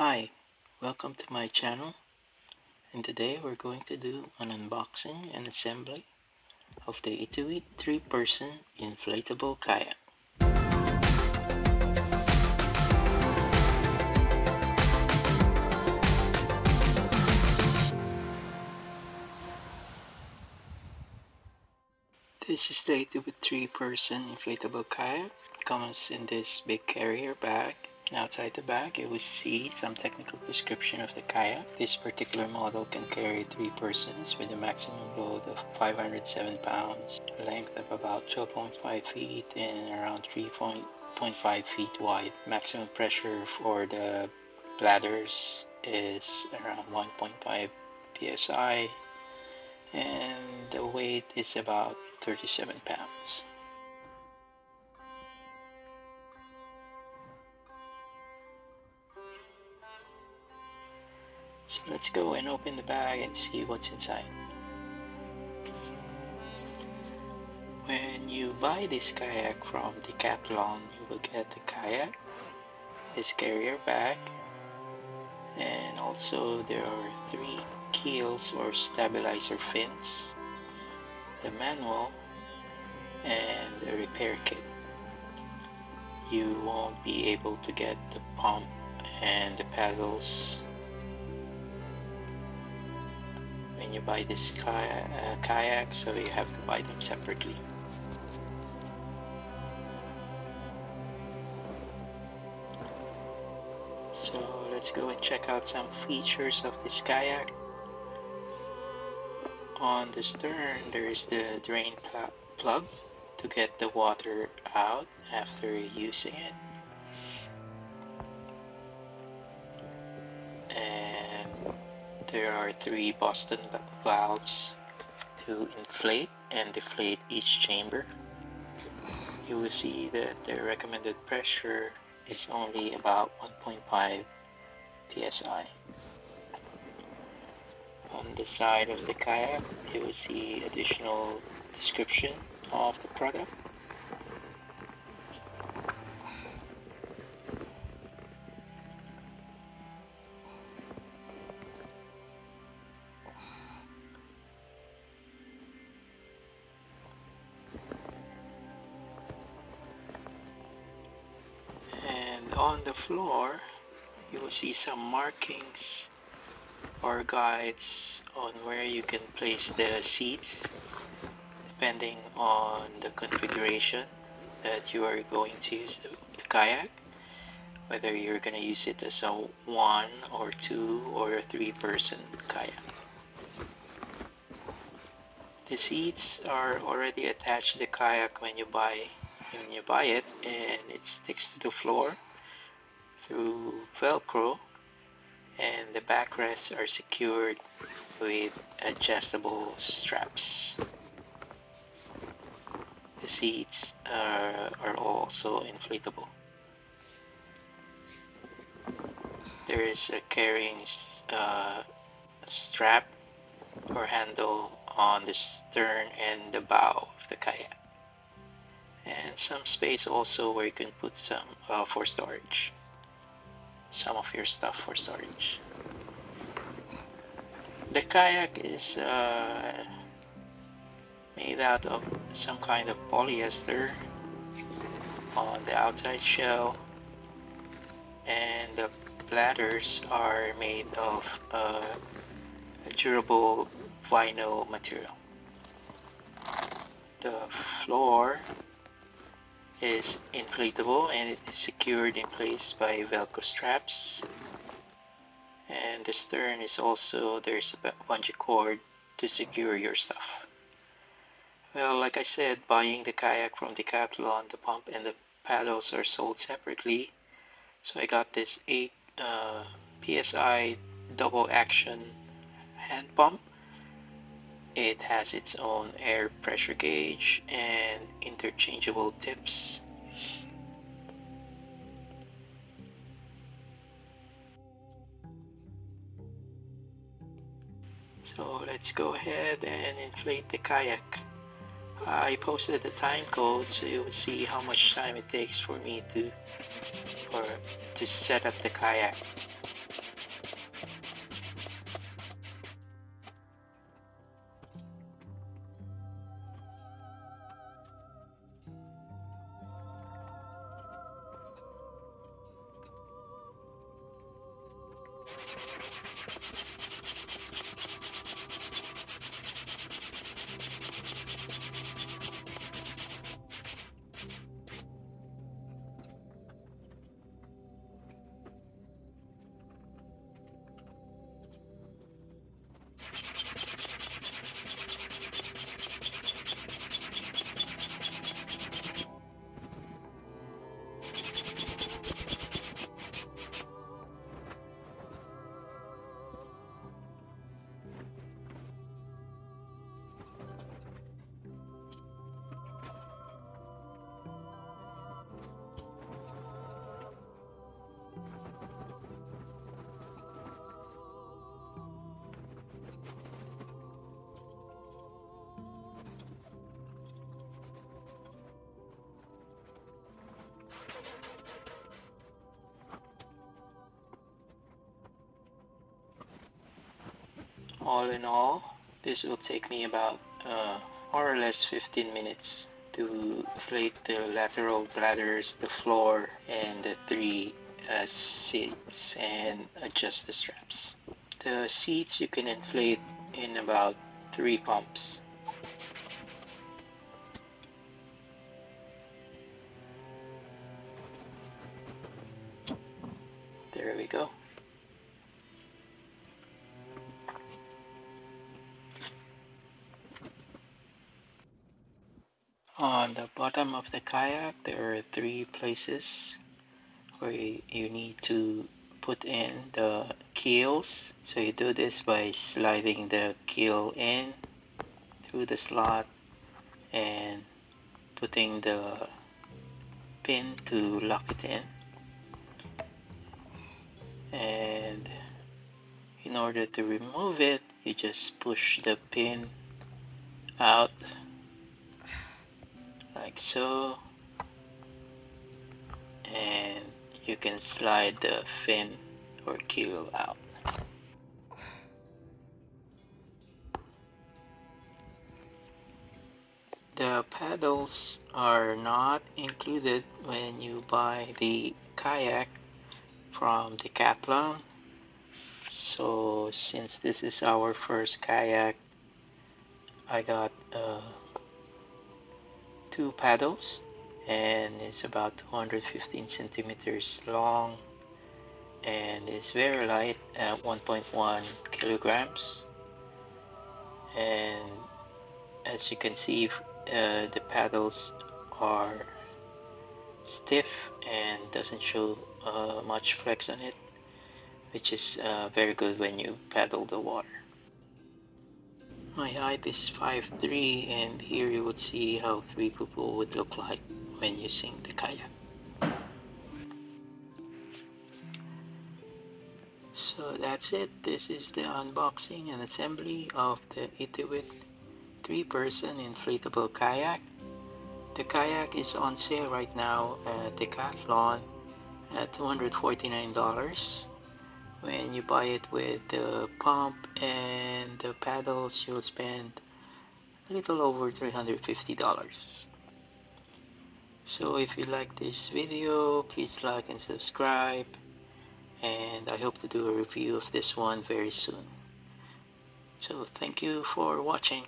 Hi, welcome to my channel, and today we're going to do an unboxing and assembly of the Itiwit 3-person inflatable kayak. This is the Itiwit 3-person inflatable kayak. It comes in this big carrier bag. And outside the bag, you will see some technical description of the kayak. This particular model can carry 3 persons with a maximum load of 507 pounds, a length of about 12.5 feet and around 3.5 feet wide. Maximum pressure for the bladders is around 1.5 psi, and the weight is about 37 pounds. So let's go and open the bag and see what's inside. When you buy this kayak from DECATHLON, you will get the kayak, this carrier bag, and also there are 3 keels or stabilizer fins, the manual, and a repair kit. You won't be able to get the pump and the paddles when you buy this kayak, so you have to buy them separately. So let's go and check out some features of this kayak. On the stern there is the drain plug to get the water out after using it, and there are 3 Boston valves to inflate and deflate each chamber. You will see that the recommended pressure is only about 1.5 psi. On the side of the kayak, you will see additional description of the product. And on the floor, you will see some markings or guides on where you can place the seats depending on the configuration that you are going to use the kayak, whether you're going to use it as a 1 or 2 or a 3-person kayak. The seats are already attached to the kayak when you buy it, and it sticks to the floor through Velcro, and the backrests are secured with adjustable straps. The seats are also inflatable. There is a carrying strap or handle on the stern and the bow of the kayak, and some space also where you can put some for storage. Some of your stuff for storage. The kayak is made out of some kind of polyester on the outside shell, and the bladders are made of a durable vinyl material. The floor is inflatable and it is secured in place by Velcro straps, and the stern is also, there's a bungee cord to secure your stuff. Well, like I said, buying the kayak from DECATHLON, the pump and the paddles are sold separately, so I got this 8 psi double action hand pump. It has its own air pressure gauge and interchangeable tips. So let's go ahead and inflate the kayak. I posted the time code so you will see how much time it takes for me to set up the kayak. all in all, this will take me about more or less 15 minutes to inflate the lateral bladders, the floor, and the three seats and adjust the straps. The seats you can inflate in about 3 pumps. There we go. On the bottom of the kayak, there are 3 places where you need to put in the keels. So you do this by sliding the keel in through the slot and putting the pin to lock it in. And in order to remove it, you just push the pin out like so, and you can slide the fin or keel out. The paddles are not included when you buy the kayak from DECATHLON. So since this is our first kayak, I got 2 paddles, and it's about 215 centimeters long and it's very light at 1.1 kilograms. And as you can see, the paddles are stiff and doesn't show much flex on it, which is very good when you paddle the water. My height is 5'3", and here you would see how 3 people would look like when using the kayak. So that's it. This is the unboxing and assembly of the Itiwit 3-person inflatable kayak. The kayak is on sale right now at DECATHLON at $249. When you buy it with the pump and the paddles, you'll spend a little over $350. So if you like this video, please like and subscribe, and I hope to do a review of this one very soon. So thank you for watching.